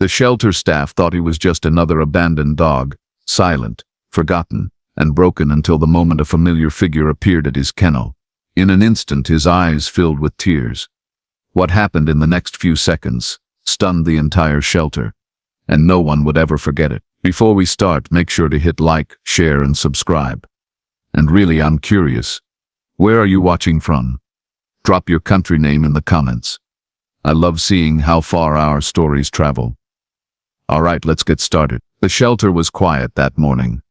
The shelter staff thought he was just another abandoned dog, silent, forgotten, and broken until the moment a familiar figure appeared at his kennel. In an instant, his eyes filled with tears. What happened in the next few seconds stunned the entire shelter, and no one would ever forget it. Before we start, make sure to hit like, share, and subscribe. And really, I'm curious, where are you watching from? Drop your country name in the comments. I love seeing how far our stories travel. Alright, let's get started. The shelter was quiet that morning,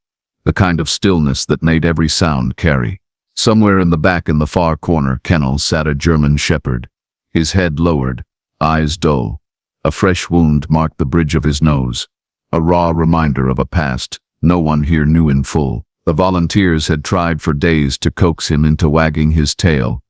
the kind of stillness that made every sound carry. Somewhere in the back in the far corner kennel sat a German shepherd, his head lowered, eyes dull. A fresh wound marked the bridge of his nose, a raw reminder of a past no one here knew in full. The volunteers had tried for days to coax him into wagging his tail,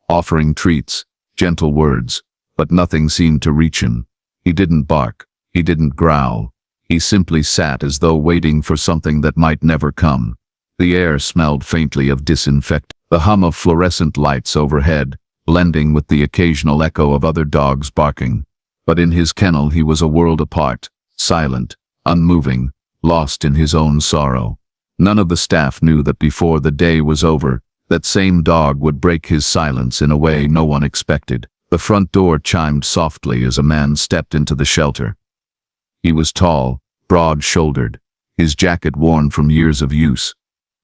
offering treats, gentle words, but nothing seemed to reach him. He didn't bark, he didn't growl. He simply sat as though waiting for something that might never come. The air smelled faintly of disinfectant, the hum of fluorescent lights overhead, blending with the occasional echo of other dogs barking. But in his kennel he was a world apart, silent, unmoving, lost in his own sorrow. None of the staff knew that before the day was over, that same dog would break his silence in a way no one expected. The front door chimed softly as a man stepped into the shelter. He was tall, broad-shouldered, his jacket worn from years of use,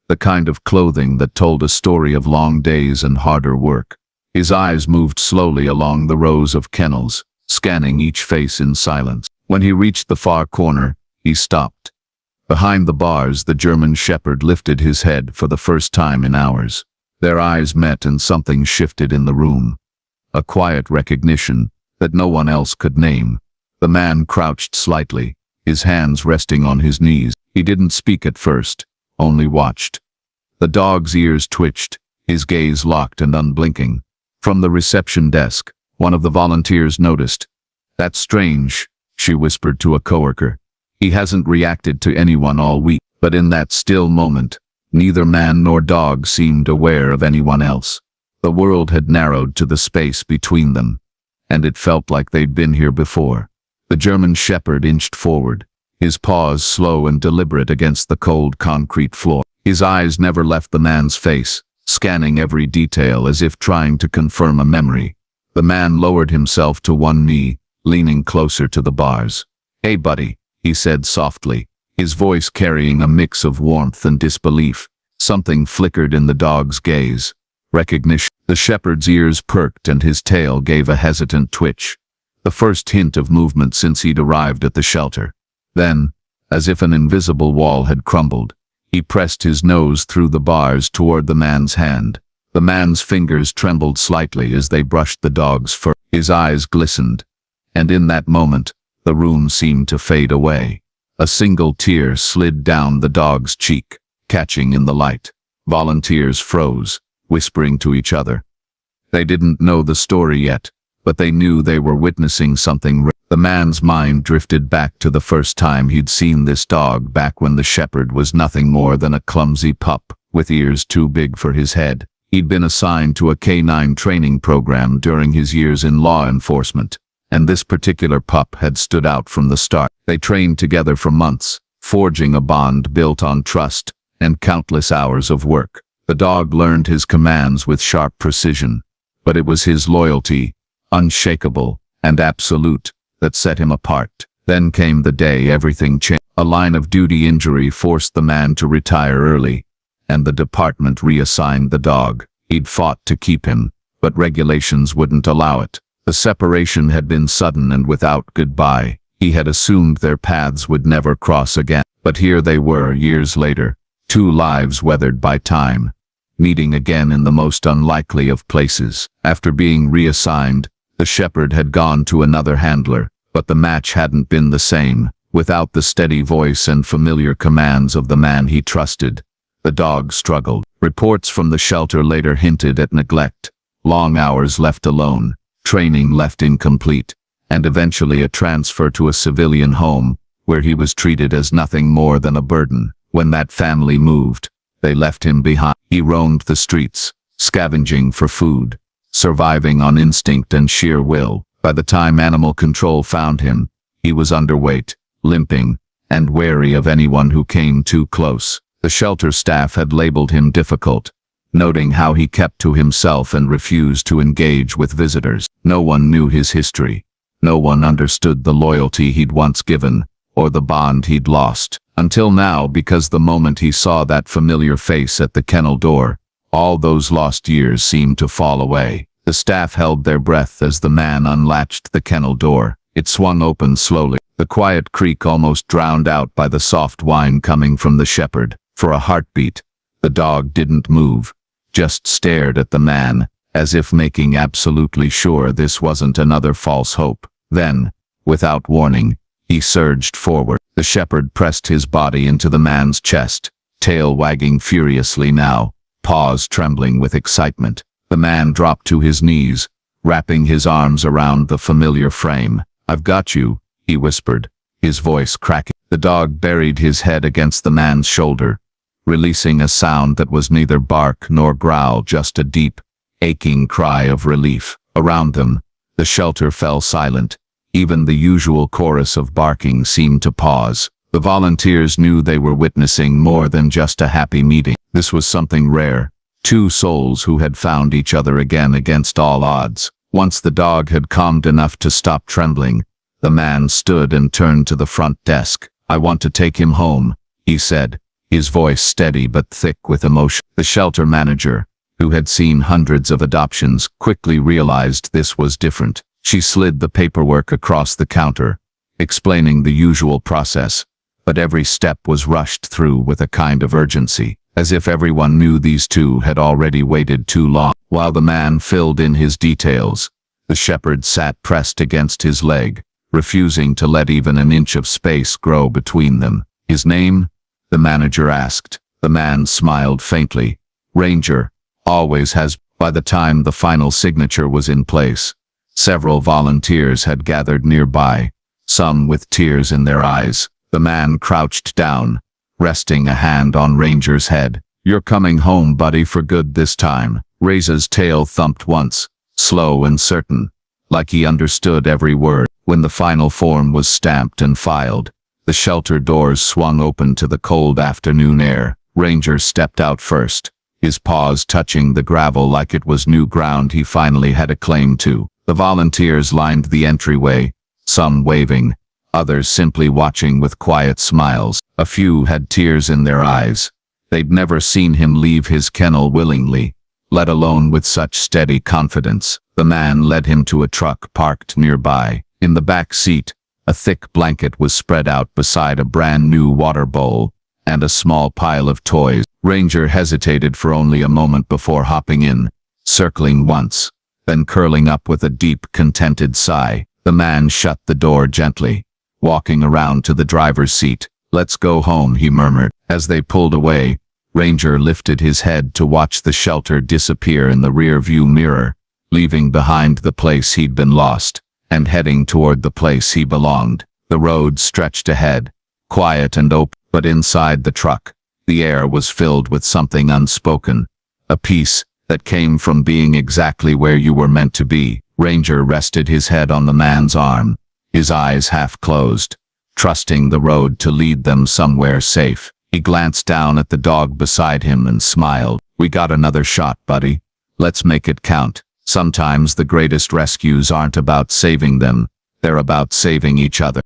the kind of clothing that told a story of long days and harder work. His eyes moved slowly along the rows of kennels, scanning each face in silence. When he reached the far corner, he stopped. Behind the bars, the German shepherd lifted his head for the first time in hours. Their eyes met and something shifted in the room. A quiet recognition that no one else could name. The man crouched slightly, his hands resting on his knees. He didn't speak at first, only watched. The dog's ears twitched, his gaze locked and unblinking. From the reception desk, one of the volunteers noticed. "That's strange," she whispered to a coworker. "He hasn't reacted to anyone all week." But in that still moment, neither man nor dog seemed aware of anyone else. The world had narrowed to the space between them, and it felt like they'd been here before. The German shepherd inched forward, his paws slow and deliberate against the cold concrete floor. His eyes never left the man's face, scanning every detail as if trying to confirm a memory. The man lowered himself to one knee, leaning closer to the bars. "Hey, buddy," he said softly, his voice carrying a mix of warmth and disbelief. Something flickered in the dog's gaze. Recognition. The shepherd's ears perked and his tail gave a hesitant twitch, the first hint of movement since he'd arrived at the shelter. Then, as if an invisible wall had crumbled, he pressed his nose through the bars toward the man's hand. The man's fingers trembled slightly as they brushed the dog's fur. His eyes glistened, and in that moment, the room seemed to fade away. A single tear slid down the dog's cheek, catching in the light. Volunteers froze, whispering to each other. They didn't know the story yet, but they knew they were witnessing something. The man's mind drifted back to the first time he'd seen this dog, back when the shepherd was nothing more than a clumsy pup, with ears too big for his head. He'd been assigned to a canine training program during his years in law enforcement, and this particular pup had stood out from the start. They trained together for months, forging a bond built on trust and countless hours of work. The dog learned his commands with sharp precision, but it was his loyalty, unshakable and absolute, that set him apart. Then came the day everything changed. A line of duty injury forced the man to retire early, and the department reassigned the dog. He'd fought to keep him, but regulations wouldn't allow it. The separation had been sudden and without goodbye. He had assumed their paths would never cross again. But here they were, years later, two lives weathered by time, meeting again in the most unlikely of places. After being reassigned, the shepherd had gone to another handler, but the match hadn't been the same. Without the steady voice and familiar commands of the man he trusted, the dog struggled. Reports from the shelter later hinted at neglect, long hours left alone, training left incomplete, and eventually a transfer to a civilian home, where he was treated as nothing more than a burden. When that family moved, they left him behind. He roamed the streets, scavenging for food, surviving on instinct and sheer will. By the time animal control found him, He was underweight, limping, and wary of anyone who came too close. The shelter staff had labeled him difficult, noting how he kept to himself and refused to engage with visitors. No one knew his history. No one understood the loyalty he'd once given, or the bond he'd lost. Until now, because the moment he saw that familiar face at the kennel door, all those lost years seemed to fall away. The staff held their breath as the man unlatched the kennel door. It swung open slowly, the quiet creak almost drowned out by the soft whine coming from the shepherd. For a heartbeat, the dog didn't move, just stared at the man, as if making absolutely sure this wasn't another false hope. Then, without warning, he surged forward. The shepherd pressed his body into the man's chest, tail wagging furiously now, paws trembling with excitement. The man dropped to his knees, wrapping his arms around the familiar frame. "I've got you," he whispered, his voice cracking. The dog buried his head against the man's shoulder, releasing a sound that was neither bark nor growl, just a deep, aching cry of relief. Around them, the shelter fell silent. Even the usual chorus of barking seemed to pause. The volunteers knew they were witnessing more than just a happy meeting. This was something rare. Two souls who had found each other again against all odds. Once the dog had calmed enough to stop trembling, the man stood and turned to the front desk. "I want to take him home," he said, his voice steady but thick with emotion. The shelter manager, who had seen hundreds of adoptions, quickly realized this was different. She slid the paperwork across the counter, explaining the usual process, but every step was rushed through with a kind of urgency, as if everyone knew these two had already waited too long. While the man filled in his details, the shepherd sat pressed against his leg, refusing to let even an inch of space grow between them. "His name?" the manager asked. The man smiled faintly. "Ranger. Always has." By the time the final signature was in place, several volunteers had gathered nearby, some with tears in their eyes. The man crouched down, resting a hand on Ranger's head. "You're coming home, buddy, for good this time." Razor's tail thumped once, slow and certain, like he understood every word. When the final form was stamped and filed, the shelter doors swung open to the cold afternoon air. Ranger stepped out first, his paws touching the gravel like it was new ground he finally had a claim to. The volunteers lined the entryway, some waving, others simply watching with quiet smiles. A few had tears in their eyes. They'd never seen him leave his kennel willingly, let alone with such steady confidence. The man led him to a truck parked nearby. In the back seat, a thick blanket was spread out beside a brand new water bowl and a small pile of toys. Ranger hesitated for only a moment before hopping in, circling once, then curling up with a deep, contented sigh. The man shut the door gently, walking around to the driver's seat. "Let's go home," he murmured. As they pulled away, Ranger lifted his head to watch the shelter disappear in the rear-view mirror, leaving behind the place he'd been lost, and heading toward the place he belonged. The road stretched ahead, quiet and open, but inside the truck, the air was filled with something unspoken, a peace that came from being exactly where you were meant to be. Ranger rested his head on the man's arm, his eyes half closed, trusting the road to lead them somewhere safe. He glanced down at the dog beside him and smiled. "We got another shot, buddy. Let's make it count." Sometimes the greatest rescues aren't about saving them, they're about saving each other.